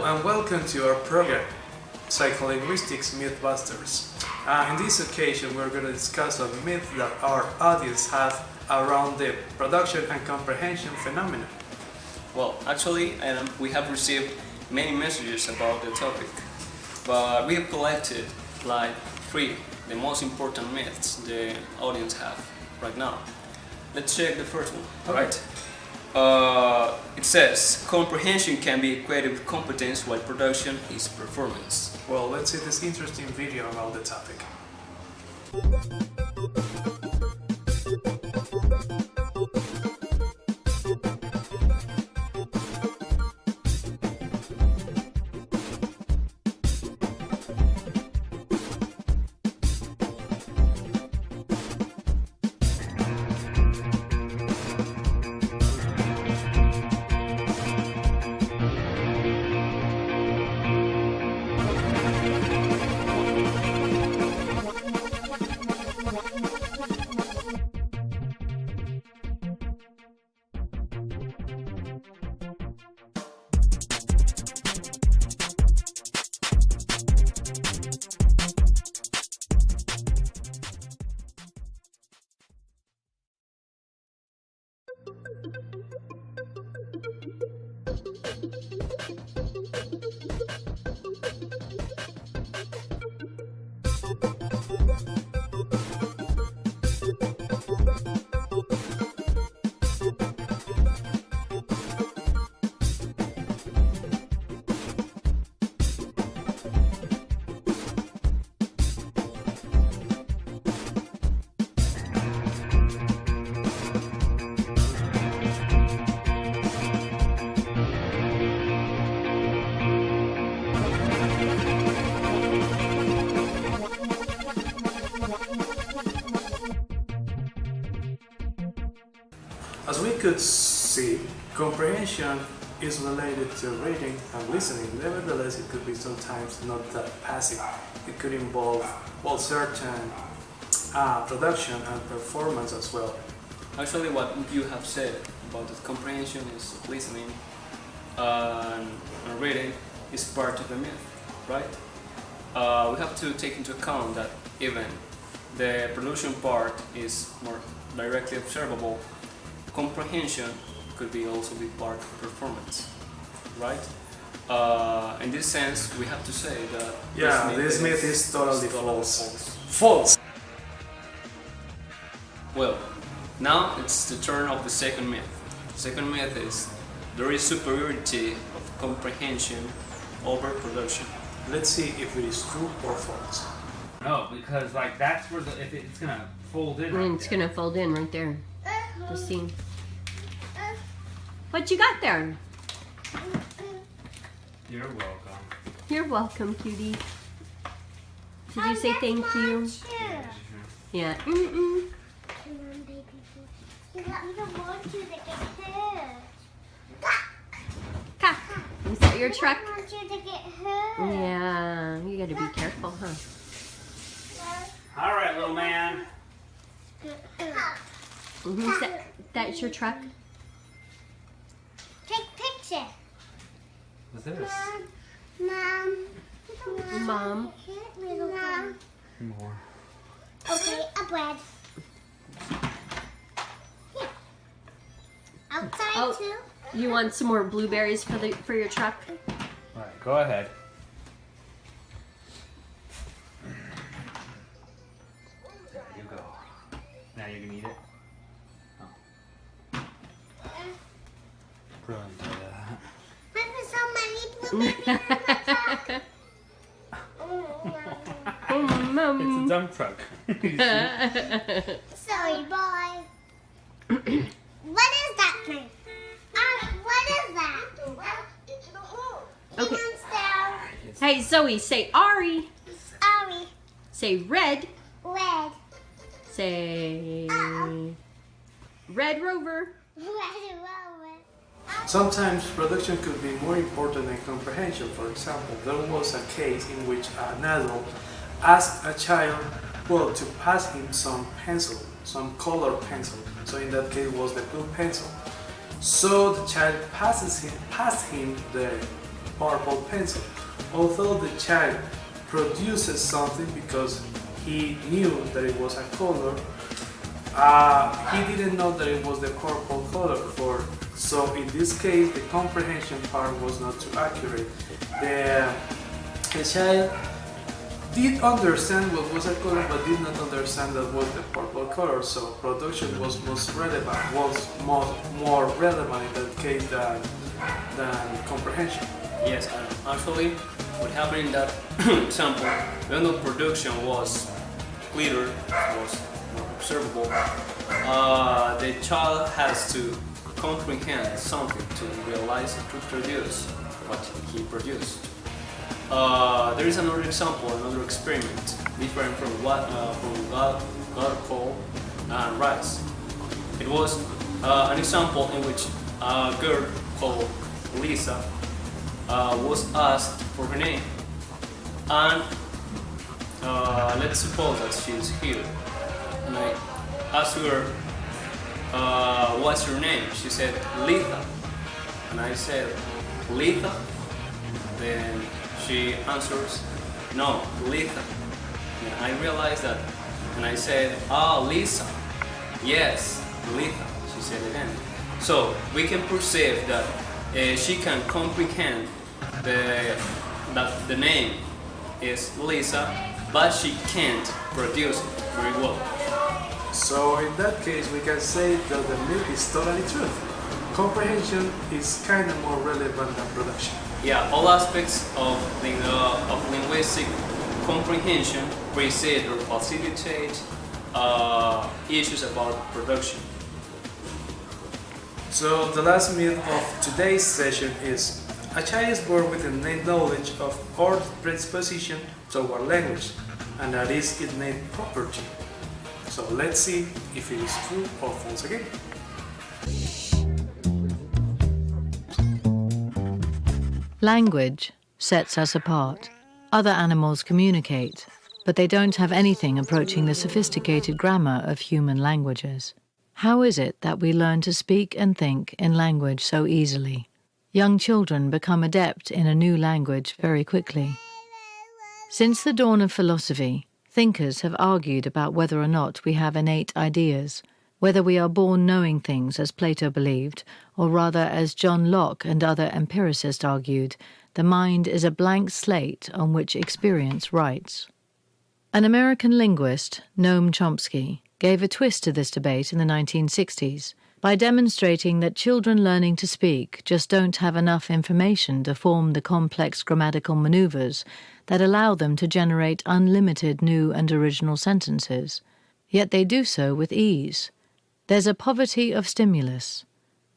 and welcome to our program, Psycholinguistics Mythbusters. In this occasion we're going to discuss a myth that our audience has around the production and comprehension phenomenon. Well, actually, we have received many messages about the topic, but we have collected like 3 the most important myths the audience have right now. Let's check the first one. Alright. It says, comprehension can be equated with competence while production is performance. Well, let's see this interesting video about the topic. As we could see, comprehension is related to reading and listening. Nevertheless, it could be sometimes not that passive. It could involve certain production and performance as well. Actually, what you have said about the comprehension is listening and reading is part of the myth, right? We have to take into account that even the production part is more directly observable, comprehension could also be part of performance, right? In this sense, we have to say that this myth is totally false. False! Well, now it's the turn of the second myth. The second myth is there is superiority of comprehension over production. Let's see if it is true or false. No, because like that's where if it's gonna fold in. And it's gonna fold in right there. The seam. What you got there? You're welcome. You're welcome, cutie. Did you say thank you? Yeah. Mm-mm. Is that your truck? I want you to get hurt. Yeah, you gotta be careful, huh? All right, little man. That's your truck? Take picture. What's this? Mom. More. Okay, a bread. Here. Outside too. You want some more blueberries for your truck? All right, go ahead. There you go. Now you can eat it. Brilliant. There's so many blueberries in the truck. It's a dump truck. Sorry, boy. What is that thing? What is that? Okay. Monster. Hey, Zoe, say Ari. Ari. Say red. Red. Say Red Rover. Red Rover. Sometimes production could be more important than comprehension. For example, there was a case in which an adult asked a child, to pass him some pencil, some colored pencil. So in that case was the blue pencil. So the child passed him the purple pencil. Although the child produces something because he knew that it was a color, he didn't know that it was the purple color. So in this case, the comprehension part was not too accurate. The child did understand what was a color, but did not understand that was the purple color. So production was more relevant in that case than comprehension. Yes, and actually, what happened in that example, even though production was clearer, was more observable, the child has to comprehend something to realize and to produce what he produced. There is another example, another experiment, different from what coal and rice. It was an example in which a girl called Lisa was asked for her name, and let's suppose that she is here, and I asked her, what's your name? She said, Litha, and I said, Litha? Then she answers, no, Litha. And I realized that, and I said, Lisa. Yes, Litha, she said again. So we can perceive that she can comprehend that the name is Lisa, but she can't produce it very well. So in that case, we can say that the myth is totally true. Comprehension is kind of more relevant than production. Yeah, all aspects of linguistic comprehension precede or facilitate issues about production. So the last myth of today's session is a child is born with innate knowledge of or predisposition toward language, and that is innate property. So let's see if it is true or false again. Language sets us apart. Other animals communicate, but they don't have anything approaching the sophisticated grammar of human languages. How is it that we learn to speak and think in language so easily? Young children become adept in a new language very quickly. Since the dawn of philosophy, thinkers have argued about whether or not we have innate ideas, whether we are born knowing things as Plato believed, or rather as John Locke and other empiricists argued, the mind is a blank slate on which experience writes. An American linguist, Noam Chomsky, gave a twist to this debate in the 1960s by demonstrating that children learning to speak just don't have enough information to form the complex grammatical maneuvers that allow them to generate unlimited new and original sentences. Yet they do so with ease. There's a poverty of stimulus.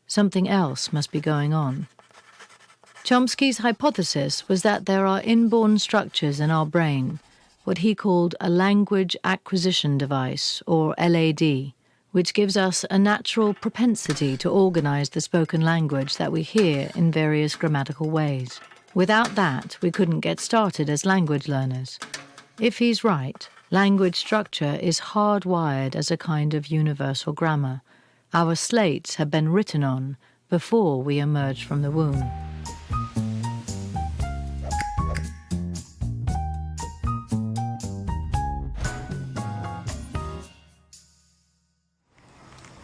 Something else must be going on. Chomsky's hypothesis was that there are inborn structures in our brain, what he called a language acquisition device, or LAD, which gives us a natural propensity to organize the spoken language that we hear in various grammatical ways. Without that, we couldn't get started as language learners. If he's right, language structure is hardwired as a kind of universal grammar. Our slates have been written on before we emerged from the womb.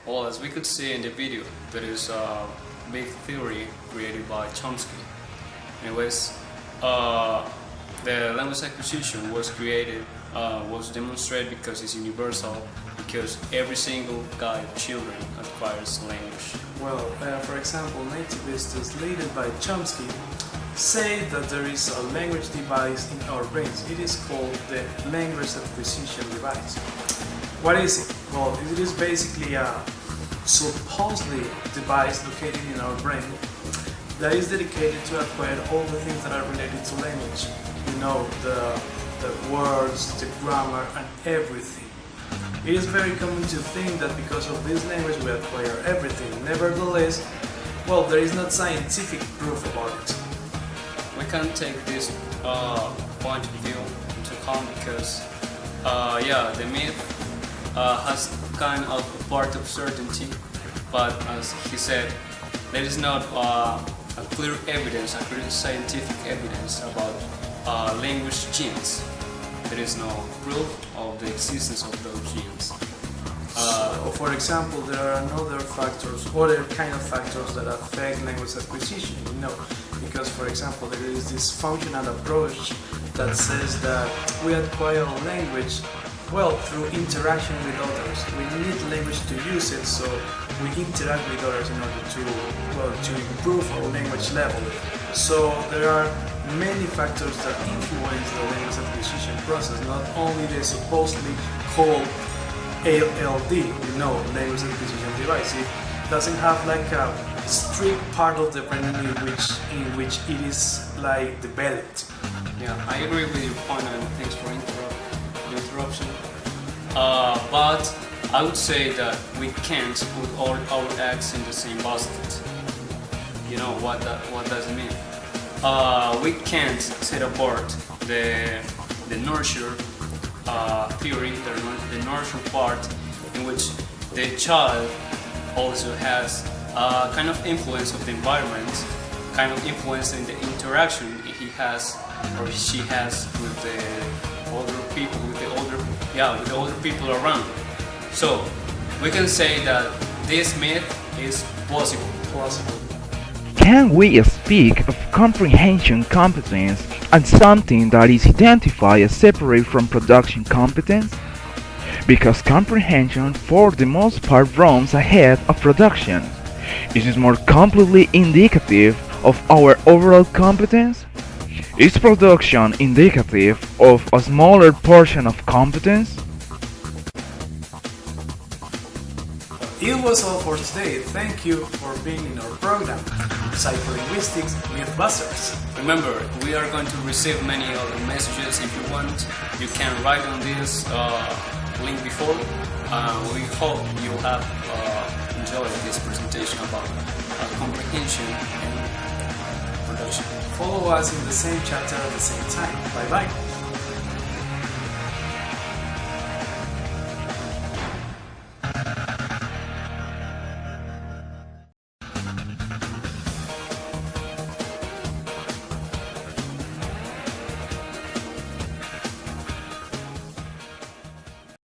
Well, as we could see in the video, there is a big theory created by Chomsky. Anyways, the language acquisition was demonstrated because it's universal, because every single guy of children acquires language. Well, for example, nativists led by Chomsky say that there is a language device in our brains. It is called the language acquisition device. What is it? Well, it is basically a supposedly device located in our brain that is dedicated to acquire all the things that are related to language. You know, the words, the grammar, and everything. It is very common to think that because of this language we acquire everything. Nevertheless, well, there is not scientific proof about it. We can take this point of view into account because, the myth has kind of a part of certainty, but as he said, there is not a clear evidence, a clear scientific evidence about language genes. There is no proof of the existence of those genes. So, for example, there are other factors, other kind of factors that affect language acquisition, because for example, there is this functional approach that says that we acquire language, well, through interaction with others. We need language to use it, so we interact with others in order to improve our language level. So there are many factors that influence the language acquisition process, not only the supposedly called ALD, language acquisition device. It doesn't have like a strict part of the brain in which it is like developed. Yeah, I agree with your point, and thanks for the interruption. But I would say that we can't put all our eggs in the same basket. You know what does it mean? We can't set apart the nurture theory, the nurture part, in which the child also has a kind of influence of the environment, kind of influence in the interaction he has or she has with the older people, with the older people around. So we can say that this myth is plausible. Can we speak of comprehension competence as something that is identified as separate from production competence? Because comprehension for the most part runs ahead of production. Is it more completely indicative of our overall competence? Is production indicative of a smaller portion of competence? It was all for today. Thank you for being in our program, Psycholinguistics Mythbusters. Remember, we are going to receive many other messages. If you want, you can write on this link before. We hope you have enjoyed this presentation about comprehension and production. Follow us in the same chapter at the same time. Bye bye.